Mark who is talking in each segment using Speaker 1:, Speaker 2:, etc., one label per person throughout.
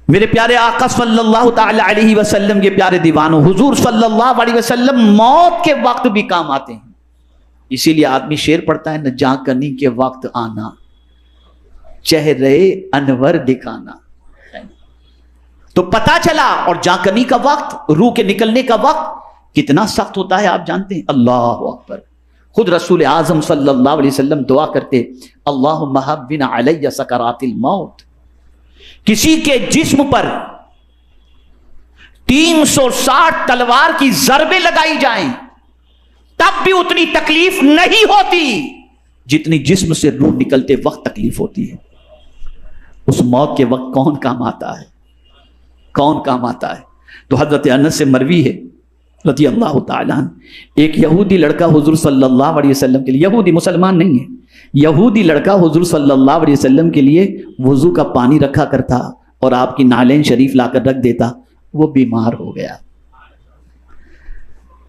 Speaker 1: میرے پیارے آقا صلی اللہ تعالی علیہ وسلم کے پیارے دیوانوں، حضور صلی اللہ علیہ وسلم موت کے وقت بھی کام آتے ہیں. اسی لیے آدمی شعر پڑھتا ہے، نہ جاں کنی کے وقت آنا، چہرے انور دکھانا. تو پتا چلا، اور جاں کنی کا وقت، روح کے نکلنے کا وقت کتنا سخت ہوتا ہے آپ جانتے ہیں. اللہ اکبر. خود رسول اعظم صلی اللہ علیہ وسلم دعا کرتے، اللہم حبن علی سکرات الموت. کسی کے جسم پر 360 تلوار کی ضربیں لگائی جائیں تب بھی اتنی تکلیف نہیں ہوتی جتنی جسم سے روح نکلتے وقت تکلیف ہوتی ہے. اس موت کے وقت کون کام آتا ہے؟ کون کام آتا ہے؟ تو حضرت انس سے مروی ہے رضی اللہ تعالیٰ عنہ، ایک یہودی لڑکا حضور صلی اللہ علیہ وسلم کے لیے، یہودی مسلمان نہیں ہے، یہودی لڑکا حضور صلی اللہ علیہ وسلم کے لیے وضو کا پانی رکھا کرتا اور آپ کی نالین شریف لا کر رکھ دیتا. وہ بیمار ہو گیا.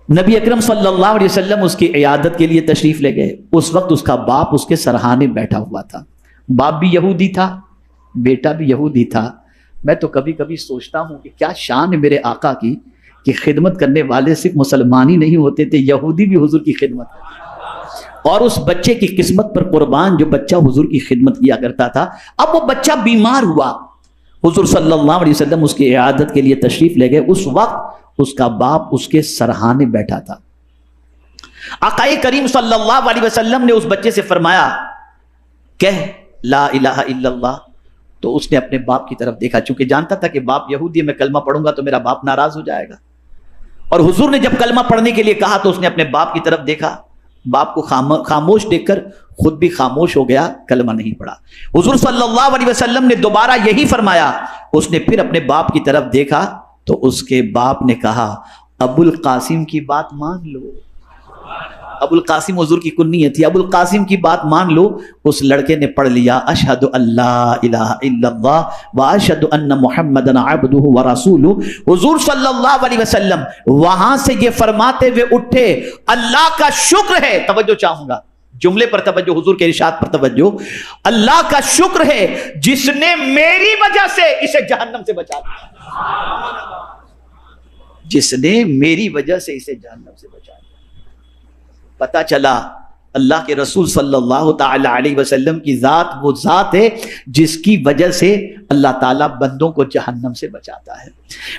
Speaker 1: نبی اکرم صلی اللہ علیہ وسلم اس کی عیادت کے لیے تشریف لے گئے. اس وقت اس کا باپ اس کے سرہانے بیٹھا ہوا تھا. باپ بھی یہودی تھا، بیٹا بھی یہودی تھا. میں تو کبھی کبھی سوچتا ہوں کہ کیا شان ہے میرے آقا کی کہ خدمت کرنے والے صرف مسلمان ہی نہیں ہوتے تھے، یہودی بھی حضور کی خدمت کرتے. اور اس بچے کی قسمت پر قربان جو بچہ حضور کی خدمت کیا کرتا تھا. اب وہ بچہ بیمار ہوا، حضور صلی اللہ علیہ وسلم اس کی عیادت کے لیے تشریف لے گئے. اس وقت اس کا باپ اس کے سرہانے بیٹھا تھا. آقا کریم صلی اللہ علیہ وسلم نے اس بچے سے فرمایا کہہ لا الہ الا اللہ. تو اس نے اپنے باپ کی طرف دیکھا، چونکہ جانتا تھا کہ باپ یہودی ہے، میں کلمہ پڑھوں گا تو میرا باپ ناراض ہو جائے گا. اور حضور نے جب کلمہ پڑھنے کے لیے کہا تو اس نے اپنے باپ کی طرف دیکھا. باپ کو خاموش دیکھ کر خود بھی خاموش ہو گیا، کلمہ نہیں پڑھا. حضور صلی اللہ علیہ وسلم نے دوبارہ یہی فرمایا. اس نے پھر اپنے باپ کی طرف دیکھا تو اس کے باپ نے کہا ابو القاسم کی بات مان لو. ابو القاسم حضور کی کنیت تھی. ابو القاسم کی بات مان لو. اس لڑکے نے پڑھ لیا اشہد اللہ الہ الا اللہ واشہد ان محمدًا عبدہ ورسولہ. حضور صلی اللہ علیہ وسلم وہاں سے یہ فرماتے ہوئے اٹھے، اللہ کا شکر ہے، توجہ چاہوں گا جملے پر توجہ، حضور کے ارشاد پر توجہ، اللہ کا شکر ہے جس نے میری وجہ سے اسے جہنم سے بچا دیا. جس نے میری وجہ سے اسے جہنم سے بچا دیا. پتا چلا اللہ کے رسول صلی اللہ تعالی علیہ وسلم کی ذات وہ ذات ہے جس کی وجہ سے اللہ تعالیٰ بندوں کو جہنم سے بچاتا ہے.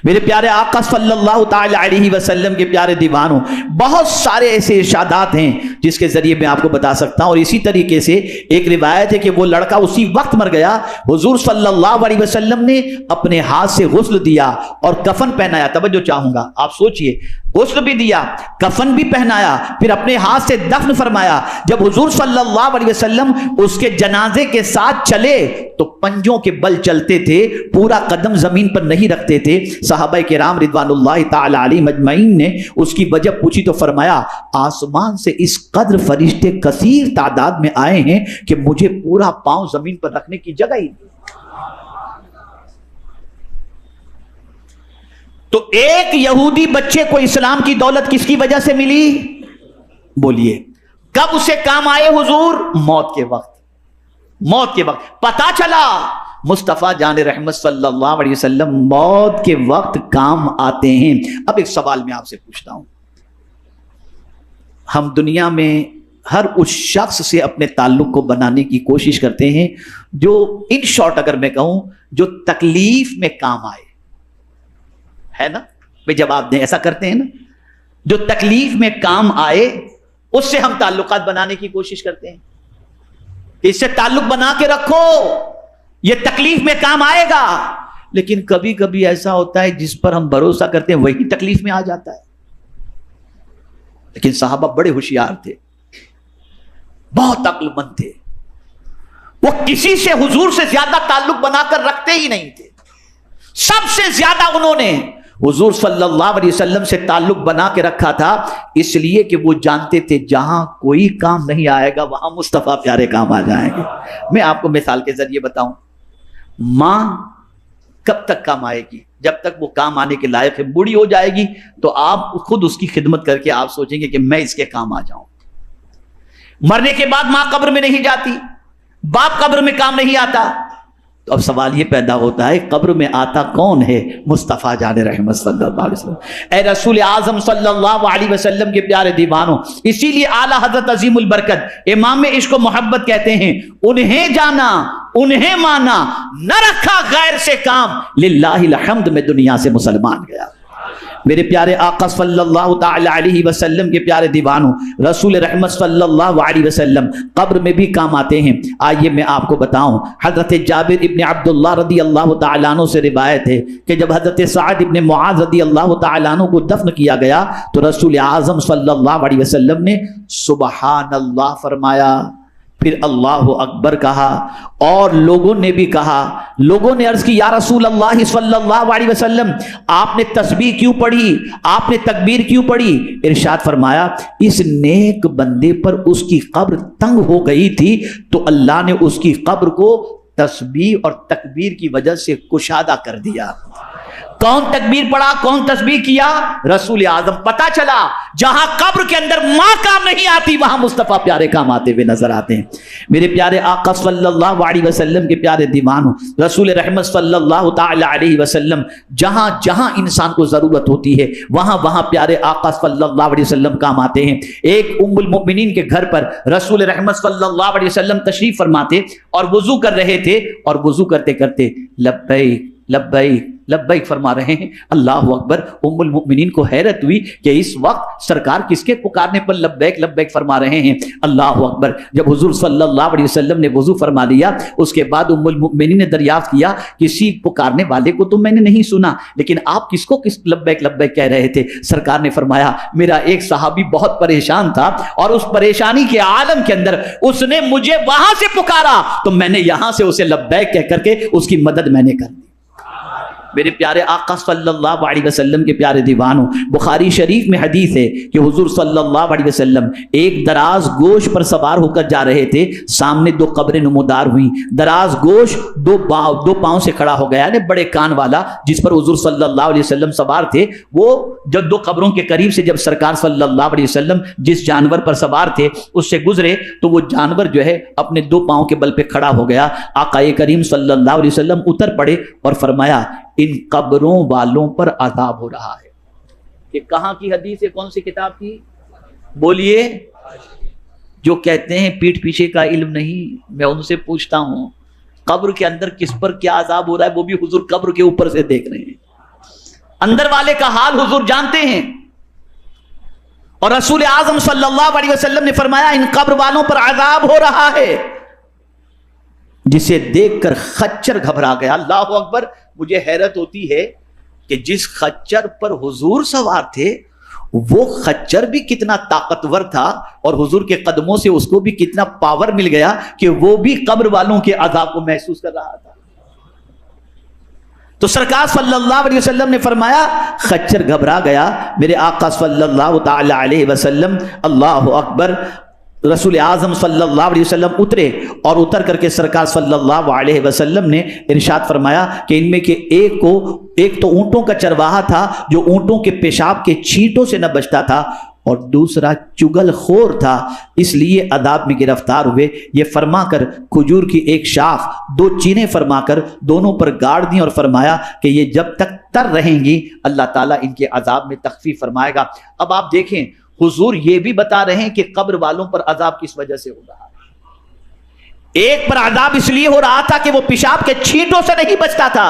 Speaker 1: میرے پیارے آقا صلی اللہ تعالی علیہ وسلم کے پیارے دیوانوں، بہت سارے ایسے ارشادات ہیں جس کے ذریعے میں آپ کو بتا سکتا ہوں. اور اسی طریقے سے ایک روایت ہے کہ وہ لڑکا اسی وقت مر گیا. حضور صلی اللہ علیہ وسلم نے اپنے ہاتھ سے غسل دیا اور کفن پہنایا. توجہ چاہوں گا، آپ سوچئے، غسل بھی دیا، کفن بھی پہنایا، پھر اپنے ہاتھ سے دفن فرمایا. جب حضور صلی اللہ علیہ وسلم اس کے جنازے کے ساتھ چلے تو پنجوں کے بل چلتے تھے، پورا قدم زمین پر نہیں رکھتے تھے. صحابہ کرام رضوان اللہ تعالی علیہم اجمعین نے اس کی وجہ پوچھی تو فرمایا آسمان سے اس قدر فرشتے کثیر تعداد میں آئے ہیں کہ مجھے پورا پاؤں زمین پر رکھنے کی جگہ ہی نہیں. تو ایک یہودی بچے کو اسلام کی دولت کس کی وجہ سے ملی؟ بولیے کب اسے کام آئے حضور؟ موت کے وقت. موت کے وقت پتا چلا مصطفیٰ جان رحمت صلی اللہ علیہ وسلم موت کے وقت کام آتے ہیں. اب ایک سوال میں آپ سے پوچھتا ہوں، ہم دنیا میں ہر اس شخص سے اپنے تعلق کو بنانے کی کوشش کرتے ہیں جو ان شارٹ اگر میں کہوں جو تکلیف میں کام آئے، ہے نا بھئی؟ جب آپ ایسا کرتے ہیں نا، جو تکلیف میں کام آئے اس سے ہم تعلقات بنانے کی کوشش کرتے ہیں کہ اس سے تعلق بنا کے رکھو، یہ تکلیف میں کام آئے گا. لیکن کبھی کبھی ایسا ہوتا ہے جس پر ہم بھروسہ کرتے ہیں وہی تکلیف میں آ جاتا ہے. لیکن صحابہ بڑے ہوشیار تھے، بہت عقل مند تھے. وہ کسی سے حضور سے زیادہ تعلق بنا کر رکھتے ہی نہیں تھے. سب سے زیادہ انہوں نے حضور صلی اللہ علیہ وسلم سے تعلق بنا کے رکھا تھا، اس لیے کہ وہ جانتے تھے جہاں کوئی کام نہیں آئے گا وہاں مصطفیٰ پیارے کام آ جائیں گے. میں آپ کو مثال کے ذریعے بتاؤں، ماں کب تک کام آئے گی؟ جب تک وہ کام آنے کے لائق ہے. بوڑھی ہو جائے گی تو آپ خود اس کی خدمت کر کے آپ سوچیں گے کہ میں اس کے کام آ جاؤں. مرنے کے بعد ماں قبر میں نہیں جاتی، باپ قبر میں کام نہیں آتا. تو اب سوال یہ پیدا ہوتا ہے قبر میں آتا کون ہے؟ مصطفیٰ جان رحمت صلی اللہ علیہ وسلم۔ اے رسول اعظم صلی اللہ علیہ وسلم کے پیارے دیوانوں، اسی لیے اعلیٰ حضرت عظیم البرکت امام عشق و محبت کہتے ہیں انہیں جانا انہیں مانا نہ رکھا غیر سے کام، للہ الحمد میں دنیا سے مسلمان گیا۔ میرے پیارے آقا صلی اللہ تعالی علیہ وسلم کے پیارے دیوانوں، رسول رحمت صلی اللہ علیہ وسلم قبر میں بھی کام آتے ہیں۔ آئیے میں آپ کو بتاؤں، حضرت جابر ابن عبداللہ رضی اللہ تعالیٰ عنہ سے روایت ہے کہ جب حضرت سعد ابن معاذ رضی اللہ تعالیٰ عنہ کو دفن کیا گیا تو رسول اعظم صلی اللہ علیہ وسلم نے سبحان اللہ فرمایا، پھر اللہ اکبر کہا، اور لوگوں نے بھی کہا۔ لوگوں نے عرض کی یا رسول اللہ صلی اللہ علیہ وسلم آپ نے تسبیح کیوں پڑھی، آپ نے تکبیر کیوں پڑھی؟ ارشاد فرمایا اس نیک بندے پر اس کی قبر تنگ ہو گئی تھی تو اللہ نے اس کی قبر کو تسبیح اور تکبیر کی وجہ سے کشادہ کر دیا۔ کون تکبیر پڑھا، کون تسبیح کیا؟ رسول اعظم۔ پتہ چلا جہاں قبر کے اندر ماں کام نہیں آتی وہاں مصطفیٰ پیارے کام آتے ہوئے نظر آتے ہیں۔ میرے پیارے آقا صلی اللہ علیہ وسلم کے پیارے دیوانوں، رسول رحمت صلی اللہ تعالی علیہ وسلم جہاں جہاں انسان کو ضرورت ہوتی ہے وہاں وہاں پیارے آقا صلی اللہ علیہ وسلم کام آتے ہیں۔ ایک ام المؤمنین کے گھر پر رسول رحمت صلی اللہ علیہ وسلم تشریف فرماتے اور وضو کر رہے تھے، اور وضو کرتے کرتے لبیک لبیک لبیک فرما رہے ہیں، اللہ اکبر۔ ام المؤمنین کو حیرت ہوئی کہ اس وقت سرکار کس کے پکارنے پر لبیک لبیک فرما رہے ہیں، اللہ اکبر۔ جب حضور صلی اللہ علیہ وسلم نے وضو فرما لیا اس کے بعد ام المؤمنین نے دریافت کیا کسی پکارنے والے کو تو میں نے نہیں سنا، لیکن آپ کس کو کس لبیک لبیک کہہ رہے تھے؟ سرکار نے فرمایا میرا ایک صحابی بہت پریشان تھا اور اس پریشانی کے عالم کے اندر اس نے مجھے وہاں سے پکارا تو میں نے یہاں سے اسے لبیک کہہ کر کے اس کی مدد میں نے کر دی۔ میرے پیارے آقا صلی اللہ علیہ وسلم کے پیارے دیوانوں، بخاری شریف میں حدیث ہے کہ حضور صلی اللہ علیہ وسلم ایک دراز گوش پر سوار ہو کر جا رہے تھے، سامنے دو قبریں نمودار ہوئیں۔ دراز گوش دو پاؤں سے کھڑا ہو گیا، یعنی بڑے کان والا جس پر حضور صلی اللہ علیہ وسلم سوار تھے، وہ جب دو قبروں کے قریب سے جب سرکار صلی اللہ علیہ وسلم جس جانور پر سوار تھے اس سے گزرے تو وہ جانور جو ہے اپنے دو پاؤں کے بل پہ کھڑا ہو گیا۔ آقا کریم صلی اللہ علیہ وسلم اتر پڑے اور فرمایا ان قبروں والوں پر عذاب ہو رہا ہے۔ یہ کہاں کی حدیث ہے، کون سی کتاب کی؟ بولیے۔ جو کہتے ہیں پیٹھ پیچھے کا علم نہیں، میں ان سے پوچھتا ہوں قبر کے اندر کس پر کیا عذاب ہو رہا ہے وہ بھی حضور قبر کے اوپر سے دیکھ رہے ہیں، اندر والے کا حال حضور جانتے ہیں۔ اور رسول اعظم صلی اللہ علیہ وسلم نے فرمایا ان قبر والوں پر عذاب ہو رہا ہے، جسے دیکھ کر خچر گھبرا گیا۔ اللہ اکبر۔ مجھے حیرت ہوتی ہے کہ جس خچر پر حضور سوار تھے وہ خچر بھی کتنا طاقتور تھا اور حضور کے قدموں سے اس کو بھی کتنا پاور مل گیا کہ وہ بھی قبر والوں کے عذاب کو محسوس کر رہا تھا۔ تو سرکار صلی اللہ علیہ وسلم نے فرمایا خچر گھبرا گیا۔ میرے آقا صلی اللہ تعالی علیہ وسلم، اللہ اکبر، رسول اعظم صلی اللہ علیہ وسلم اترے اور اتر کر کے سرکار صلی اللہ علیہ وسلم نے ارشاد فرمایا کہ ان میں کے ایک تو اونٹوں کا چرواہا تھا جو اونٹوں کے پیشاب کے چھینٹوں سے نہ بچتا تھا، اور دوسرا چگل خور تھا، اس لیے عذاب میں گرفتار ہوئے۔ یہ فرما کر کھجور کی ایک شاخ دو چینے فرما کر دونوں پر گاڑ دیں اور فرمایا کہ یہ جب تک تر رہیں گی اللہ تعالیٰ ان کے عذاب میں تخفیف فرمائے گا۔ اب آپ دیکھیں حضور یہ بھی بتا رہے ہیں کہ قبر والوں پر عذاب کس وجہ سے ہو رہا ہے۔ ایک پر عذاب اس لیے ہو رہا تھا کہ وہ پیشاب کے چھینٹوں سے نہیں بچتا تھا،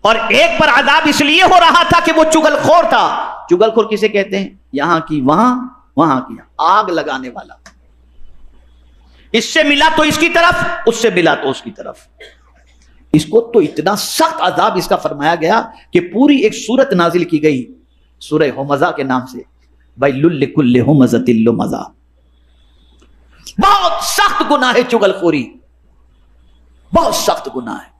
Speaker 1: اور ایک پر عذاب اس لیے ہو رہا تھا کہ وہ چگل خور تھا۔ چگل خور کسے کہتے ہیں؟ یہاں کی وہاں، وہاں کی آگ لگانے والا، اس سے ملا تو اس کی طرف، اس سے ملا تو اس کی طرف۔ اس کو تو اتنا سخت عذاب اس کا فرمایا گیا کہ پوری ایک سورت نازل کی گئی سورہ ہمزہ کے نام سے، وَيْلٌ لِكُلِّ ہُمَزَةٍ لُمَزَةٍ۔ بہت سخت گناہ ہے چگل خوری، بہت سخت گناہ ہے۔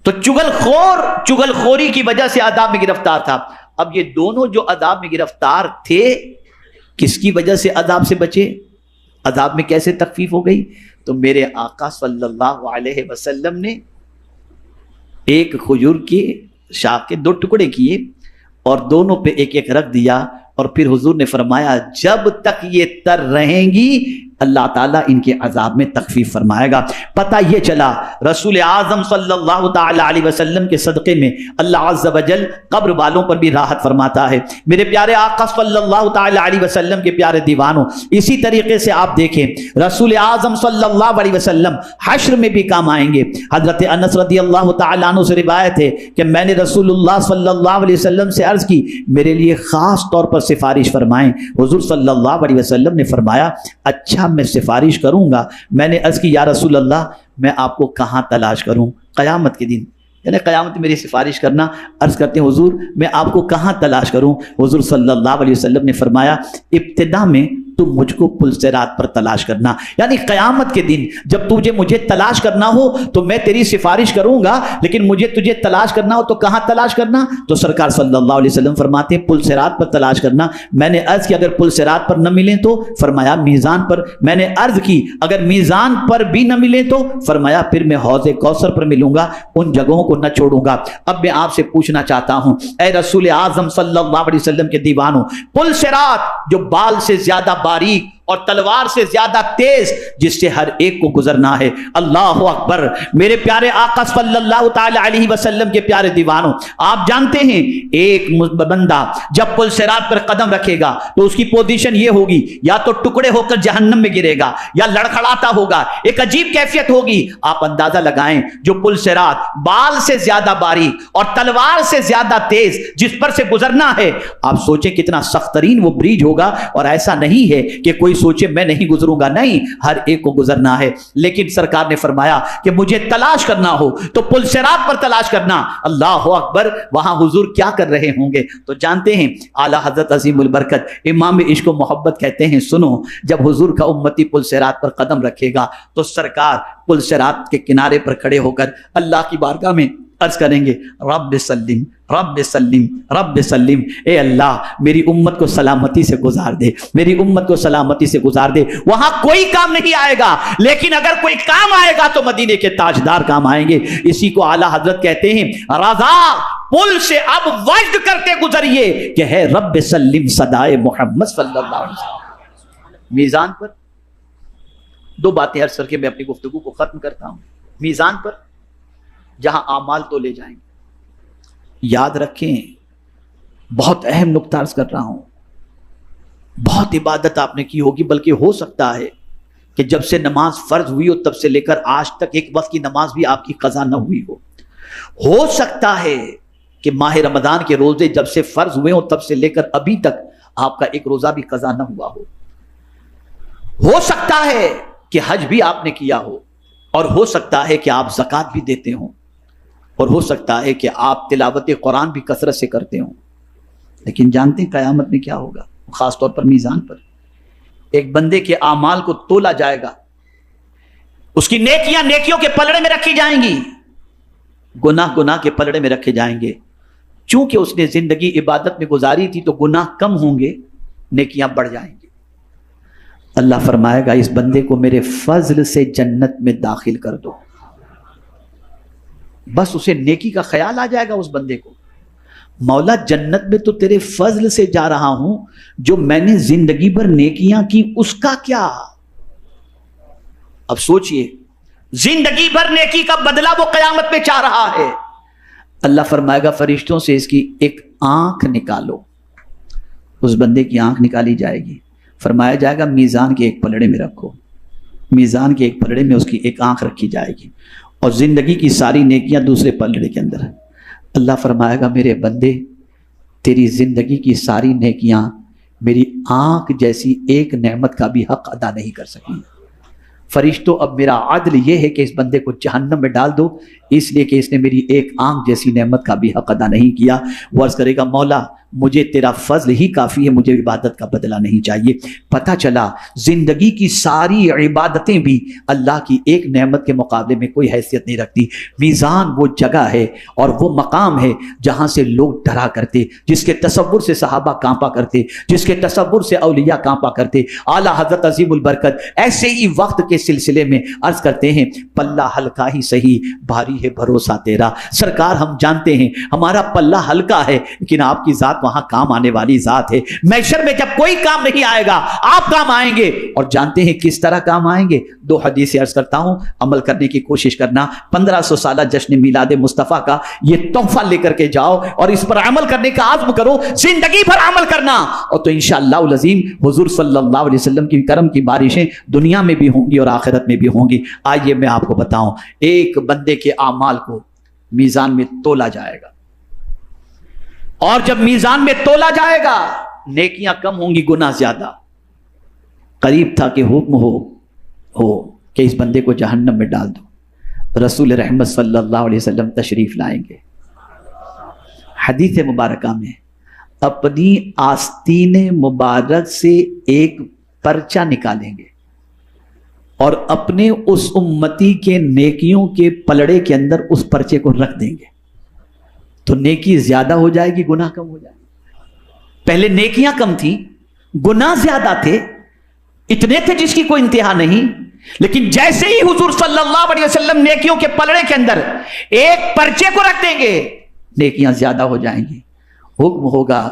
Speaker 1: تو چگل خوری کی وجہ سے عذاب میں گرفتار تھا۔ اب یہ دونوں جو عذاب میں گرفتار تھے کس کی وجہ سے عذاب سے بچے؟ عذاب میں کیسے تخفیف ہو گئی؟ تو میرے آقا صلی اللہ علیہ وسلم نے ایک کھجور کی شاخ کے دو ٹکڑے کیے اور دونوں پہ ایک ایک رکھ دیا، اور پھر حضور نے فرمایا جب تک یہ تر رہیں گی اللہ تعالیٰ ان کے عذاب میں تخفیف فرمائے گا۔ پتہ یہ چلا رسول اعظم صلی اللہ تعالی علیہ وسلم کے صدقے میں اللہ عز و جل قبر والوں پر بھی راحت فرماتا ہے۔ میرے پیارے آقا صلی اللہ تعالی علیہ وسلم کے پیارے دیوانوں، اسی طریقے سے آپ دیکھیں رسول اعظم صلی اللہ علیہ وسلم حشر میں بھی کام آئیں گے۔ حضرت انس رضی اللہ تعالیٰ عنہ سے روایت ہے کہ میں نے رسول اللہ صلی اللہ علیہ وسلم سے عرض کی میرے لیے خاص طور پر سفارش فرمائیں۔ حضور صلی اللہ علیہ وسلم نے فرمایا اچھا میں سفارش کروں گا۔ میں نے عرض کی یا رسول اللہ میں آپ کو کہاں تلاش کروں؟ قیامت کے دن، یعنی قیامت میری سفارش کرنا۔ عرض کرتے ہیں حضور میں آپ کو کہاں تلاش کروں؟ حضور صلی اللہ علیہ وسلم نے فرمایا ابتدا میں تو مجھ کو پل صراط پر تلاش کرنا، یعنی قیامت کے دن جب تجھے مجھے تلاش کرنا ہو تو میں تیری سفارش کروں گا، لیکن مجھے تجھے تلاش کرنا ہو تو کہاں تلاش کرنا؟ تو سرکار صلی اللہ علیہ وسلم فرماتے ہیں پل صراط پر تلاش کرنا۔ میں نے عرض کی اگر پل صراط پر نہ ملیں تو؟ فرمایا میزان پر۔ میں نے عرض کی اگر میزان پر بھی نہ ملیں تو؟ فرمایا پھر میں حوض کوثر پر ملوں گا، ان جگہوں کو نہ چھوڑوں گا۔ اب میں آپ سے پوچھنا چاہتا ہوں اے رسول اعظم صلی اللہ علیہ وسلم کے دیوانوں، پل صراط جو بال سے زیادہ باریک اور تلوار سے زیادہ تیز جس سے ہر ایک کو گزرنا ہے، اللہ اکبر، میرے پیارے آقا صلی اللہ تعالی علیہ وسلم کے پیارے دیوانوں، آپ جانتے ہیں ایک بندہ جب پل صراط پر قدم رکھے گا تو اس کی پوزیشن یہ ہوگی یا تو ٹکڑے ہو کر جہنم میں گرے گا یا لڑکھڑاتا ہوگا، ایک عجیب کیفیت ہوگی۔ آپ اندازہ لگائیں جو پل صراط بال سے زیادہ باریک اور تلوار سے زیادہ تیز جس پر سے گزرنا ہے، آپ سوچیں کتنا سخت ترین وہ بریج ہوگا۔ اور ایسا نہیں ہے کہ کوئی سوچے میں نہیں گزروں گا، نہیں، ہر ایک کو گزرنا ہے۔ لیکن سرکار نے فرمایا کہ مجھے تلاش کرنا ہو تو پل صراط پر تلاش کرنا۔ اللہ اکبر، وہاں حضور کیا کر رہے ہوں گے تو جانتے ہیں اعلیٰ حضرت عظیم البرکت امام عشق و محبت کہتے ہیں سنو، جب حضور کا امتی پل صراط پر قدم رکھے گا تو سرکار پل صراط کے کنارے پر کھڑے ہو کر اللہ کی بارگاہ میں عرض کریں گے رب سلم رب سلم رب سلم، اے اللہ میری امت کو سلامتی سے گزار دے، میری امت کو سلامتی سے گزار دے۔ وہاں کوئی کام نہیں آئے گا، لیکن اگر کوئی کام آئے گا تو مدینے کے تاجدار کام آئیں گے۔ اسی کو اعلیٰ حضرت کہتے ہیں رضا پل سے اب وجد کرتے گزریے کہ ہے رب سلم صدائے محمد صلی اللہ علیہ وسلم۔ میزان پر دو باتیں عرض کر کے میں اپنی گفتگو کو ختم کرتا ہوں۔ میزان پر جہاں اعمال تو لے جائیں گے، یاد رکھیں بہت اہم نقطہ عرض کر رہا ہوں، بہت عبادت آپ نے کی ہوگی، بلکہ ہو سکتا ہے کہ جب سے نماز فرض ہوئی ہو تب سے لے کر آج تک ایک وقت کی نماز بھی آپ کی قضا نہ ہوئی ہو سکتا ہے کہ ماہ رمضان کے روزے جب سے فرض ہوئے ہوں تب سے لے کر ابھی تک آپ کا ایک روزہ بھی قضا نہ ہوا ہو سکتا ہے کہ حج بھی آپ نے کیا ہو، اور ہو سکتا ہے کہ آپ زکوٰۃ بھی دیتے ہوں، اور ہو سکتا ہے کہ آپ تلاوت قرآن بھی کثرت سے کرتے ہوں۔ لیکن جانتے ہیں قیامت میں کیا ہوگا؟ خاص طور پر میزان پر ایک بندے کے اعمال کو تولا جائے گا، اس کی نیکیاں نیکیوں کے پلڑے میں رکھی جائیں گی، گناہ گناہ کے پلڑے میں رکھے جائیں گے۔ چونکہ اس نے زندگی عبادت میں گزاری تھی تو گناہ کم ہوں گے، نیکیاں بڑھ جائیں گی۔ اللہ فرمائے گا اس بندے کو میرے فضل سے جنت میں داخل کر دو۔ بس اسے نیکی کا خیال آ جائے گا اس بندے کو، مولا جنت میں تو تیرے فضل سے جا رہا ہوں، جو میں نے زندگی بھر نیکیاں کی اس کا کیا؟ اب سوچئے زندگی بھر نیکی کا بدلہ وہ قیامت میں چاہ رہا ہے۔ اللہ فرمائے گا فرشتوں سے اس کی ایک آنکھ نکالو۔ اس بندے کی آنکھ نکالی جائے گی، فرمایا جائے گا میزان کے ایک پلڑے میں رکھو۔ میزان کے ایک پلڑے میں اس کی ایک آنکھ رکھی جائے گی، اور زندگی کی ساری نیکیاں دوسرے پلڑے کے اندر۔ اللہ فرمائے گا میرے بندے تیری زندگی کی ساری نیکیاں میری آنکھ جیسی ایک نعمت کا بھی حق ادا نہیں کر سکی۔ فرشتوں اب میرا عدل یہ ہے کہ اس بندے کو جہنم میں ڈال دو، اس لیے کہ اس نے میری ایک آنکھ جیسی نعمت کا بھی حق ادا نہیں کیا۔ وہ عرض کرے گا مولا مجھے تیرا فضل ہی کافی ہے، مجھے عبادت کا بدلہ نہیں چاہیے۔ پتہ چلا زندگی کی ساری عبادتیں بھی اللہ کی ایک نعمت کے مقابلے میں کوئی حیثیت نہیں رکھتی۔ میزان وہ جگہ ہے اور وہ مقام ہے جہاں سے لوگ ڈرا کرتے، جس کے تصور سے صحابہ کانپا کرتے، جس کے تصور سے اولیاء کانپا کرتے۔ اعلیٰ حضرت عظیم البرکت ایسے ہی وقت کے سلسلے میں عرض کرتے ہیں پلہ ہلکا ہی صحیح بھاری ہے بھروسہ تیرا. سرکار ہم جانتے ہیں ہمارا پلہ ہلکا ہے لیکن آپ کی ذات وہاں کام آنے والی ذات ہے. محشر میں جب کوئی کام نہیں آئے گا آپ کام آئیں گے, اور جانتے ہیں کس طرح کام آئیں گے. 2 حدیثیں عرض کرتا ہوں, عمل کرنے کی کوشش کرنا. 1500 سالہ جشن میلاد مصطفیٰ کا یہ تحفہ لے کر کے جاؤ اور اس پر عمل کرنے کا عزم کرو, زندگی بھر عمل کرنا, اور تو انشاءاللہ العظیم حضور صلی اللہ علیہ وسلم کی کرم کی بارشیں دنیا میں بھی ہوں گی اور آخرت میں بھی ہوں گی. آئیے میں آپ کو بتاؤں, ایک بندے کے اعمال کو میزان میں تولا جائے گا, اور جب میزان میں تولا جائے گا نیکیاں کم ہوں گی, گناہ زیادہ. قریب تھا کہ حکم ہو کہ اس بندے کو جہنم میں ڈال دو. رسول رحمت صلی اللہ علیہ وسلم تشریف لائیں گے. حدیث مبارکہ میں اپنی آستین مبارک سے ایک پرچہ نکالیں گے اور اپنے اس امتی کے نیکیوں کے پلڑے کے اندر اس پرچے کو رکھ دیں گے. تو نیکی زیادہ ہو جائے گی, گناہ کم ہو جائے گی. پہلے نیکیاں کم تھی, گناہ زیادہ تھے, اتنے تھے جس کی کوئی انتہا نہیں. لیکن جیسے ہی حضور صلی اللہ علیہ وسلم نیکیوں کے پلڑے کے اندر ایک پرچے کو رکھ دیں گے, نیکیاں زیادہ ہو جائیں گی. حکم ہوگا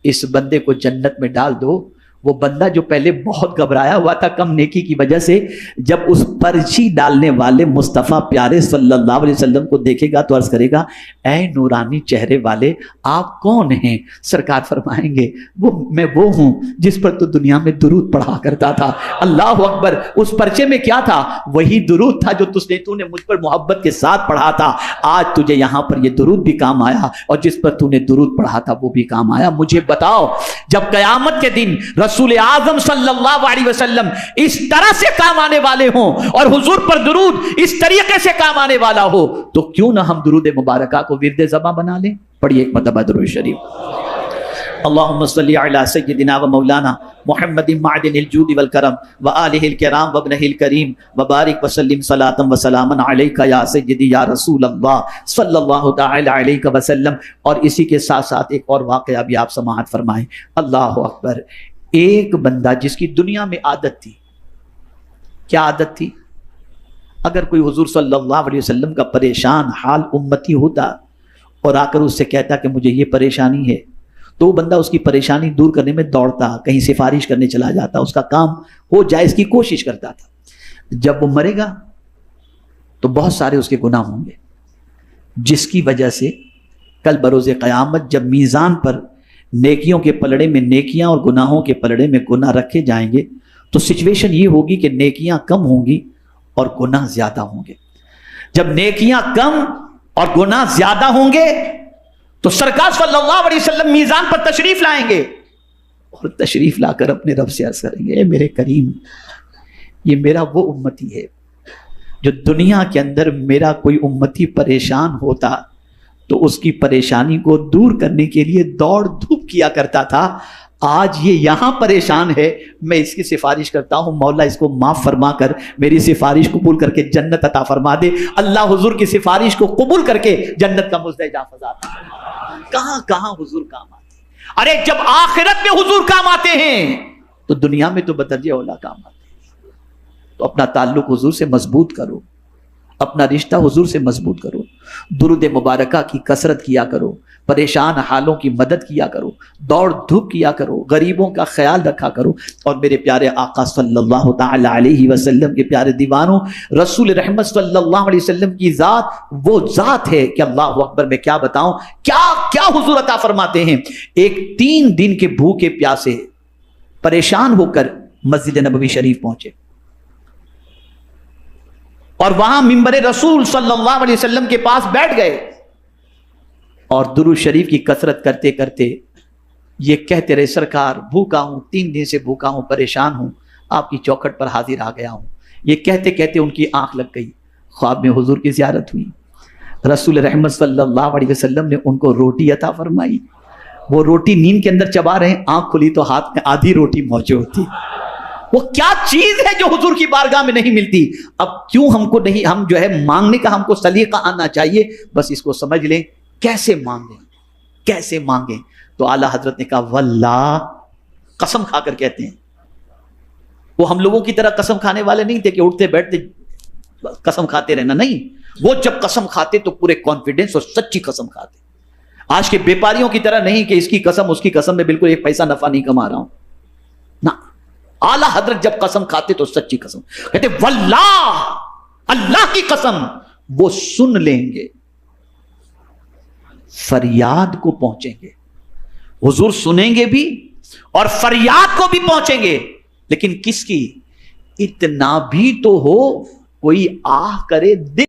Speaker 1: اس بندے کو جنت میں ڈال دو. وہ بندہ جو پہلے بہت گھبرایا ہوا تھا کم نیکی کی وجہ سے, جب اس پرچی ڈالنے والے مصطفیٰ پیارے صلی اللہ علیہ وسلم کو دیکھے گا تو عرض کرے گا, اے نورانی چہرے والے آپ کون ہیں؟ سرکار فرمائیں گے میں وہ ہوں جس پر تو دنیا میں درود پڑھا کرتا تھا. اللہ اکبر. اس پرچے میں کیا تھا؟ وہی درود تھا جو تو نے مجھ پر محبت کے ساتھ پڑھا تھا. آج تجھے یہاں پر یہ درود بھی کام آیا, اور جس پر تو نے درود پڑھا تھا وہ بھی کام آیا. مجھے بتاؤ, جب قیامت کے دن رسول اعظم صلی اللہ علیہ وسلم اس طرح سے کام آنے والے ہوں اور حضور پر درود اس طریقے سے کام آنے والا ہو, تو کیوں نہ ہم درود مبارکہ کو ورد زباں بنا لیں. پڑھیے ایک مرتبہ درود شریف. اللہم صلی علی سیدنا و مولانا محمد معدن الجود والکرم وآلہ الکرام وابنہ الکریم وبارک وسلم صلاۃ و سلاما علیک یا سیدی یا رسول اللہ صلی اللہ تعالی علیہ وسلم. اور اسی کے ساتھ ساتھ ایک اور واقعہ بھی آپ سماعت فرمائیں. اللہ اکبر. ایک بندہ جس کی دنیا میں عادت تھی, کیا عادت تھی؟ اگر کوئی حضور صلی اللہ علیہ وسلم کا پریشان حال امتی ہوتا اور آ کر اس سے کہتا کہ مجھے یہ پریشانی ہے, تو وہ بندہ اس کی پریشانی دور کرنے میں دوڑتا, کہیں سفارش کرنے چلا جاتا, اس کا کام ہو جائے اس کی کوشش کرتا تھا. جب وہ مرے گا تو بہت سارے اس کے گناہ ہوں گے, جس کی وجہ سے کل بروز قیامت جب میزان پر نیکیوں کے پلڑے میں نیکیاں اور گناہوں کے پلڑے میں گناہ رکھے جائیں گے تو سچویشن یہ ہوگی کہ نیکیاں کم ہوں گی اور گناہ زیادہ ہوں گے. جب نیکیاں کم اور گناہ زیادہ ہوں گے تو سرکار صلی اللہ علیہ وسلم میزان پر تشریف لائیں گے اور تشریف لا کر اپنے رب سے عرض کریں گے, اے میرے کریم, یہ میرا وہ امتی ہے جو دنیا کے اندر میرا کوئی امتی پریشان ہوتا تو اس کی پریشانی کو دور کرنے کے لیے دوڑ دھوپ کیا کرتا تھا. آج یہ یہاں پریشان ہے, میں اس کی سفارش کرتا ہوں, مولا اس کو معاف فرما کر میری سفارش قبول کر کے جنت عطا فرما دے. اللہ حضور کی سفارش کو قبول کر کے جنت کا مزدہ فضا. کہاں کہاں حضور کام آتے ہیں. ارے جب آخرت میں حضور کام آتے ہیں تو دنیا میں تو بدرجہ اولا کام آتے ہیں. تو اپنا تعلق حضور سے مضبوط کرو, اپنا رشتہ حضور سے مضبوط کرو, درود مبارکہ کی کثرت کیا کرو, پریشان حالوں کی مدد کیا کرو, دوڑ دھوپ کیا کرو, غریبوں کا خیال رکھا کرو. اور میرے پیارے آقا صلی اللہ تعالی علیہ وسلم کے پیارے دیوانوں, رسول رحمت صلی اللہ علیہ وسلم کی ذات وہ ذات ہے کہ اللہ اکبر, میں کیا بتاؤں کیا حضور عطا فرماتے ہیں. ایک 3 دن کے بھوکے پیاسے پریشان ہو کر مسجد نبوی شریف پہنچے اور وہاں منبر رسول صلی اللہ علیہ وسلم کے پاس بیٹھ گئے اور درود شریف کی کثرت کرتے کرتے یہ کہتے رہے, سرکار بھوکا ہوں, 3 دن سے بھوکا ہوں, پریشان ہوں, آپ کی چوکھٹ پر حاضر آ گیا ہوں. یہ کہتے کہتے ان کی آنکھ لگ گئی, خواب میں حضور کی زیارت ہوئی. رسول رحمت صلی اللہ علیہ وسلم نے ان کو روٹی عطا فرمائی. وہ روٹی نیند کے اندر چبا رہے ہیں, آنکھ کھلی تو ہاتھ میں آدھی روٹی موجود تھی. وہ کیا چیز ہے جو حضور کی بارگاہ میں نہیں ملتی. اب کیوں ہم کو نہیں, ہم جو ہے مانگنے کا ہم کو سلیقہ آنا چاہیے, بس اس کو سمجھ لیں کیسے مانگیں, کیسے مانگیں. تو اعلیٰ حضرت نے کہا واللہ, قسم کھا کر کہتے ہیں. وہ ہم لوگوں کی طرح قسم کھانے والے نہیں تھے کہ اٹھتے بیٹھتے قسم کھاتے رہنا, نہیں. وہ جب قسم کھاتے تو پورے کانفیڈنس اور سچی قسم کھاتے. آج کے بیپاریوں کی طرح نہیں کہ اس کی قسم اس کی قسم میں بالکل ایک پیسہ نفع نہیں کما رہا ہوں. نہ، اعلی حضرت جب قسم کھاتے تو سچی قسم کہتے واللہ، اللہ کی قسم وہ سن لیں گے، فریاد کو پہنچیں گے. حضور سنیں گے بھی اور فریاد کو بھی پہنچیں گے، لیکن کس کی؟ اتنا بھی تو ہو کوئی آہ کرے دل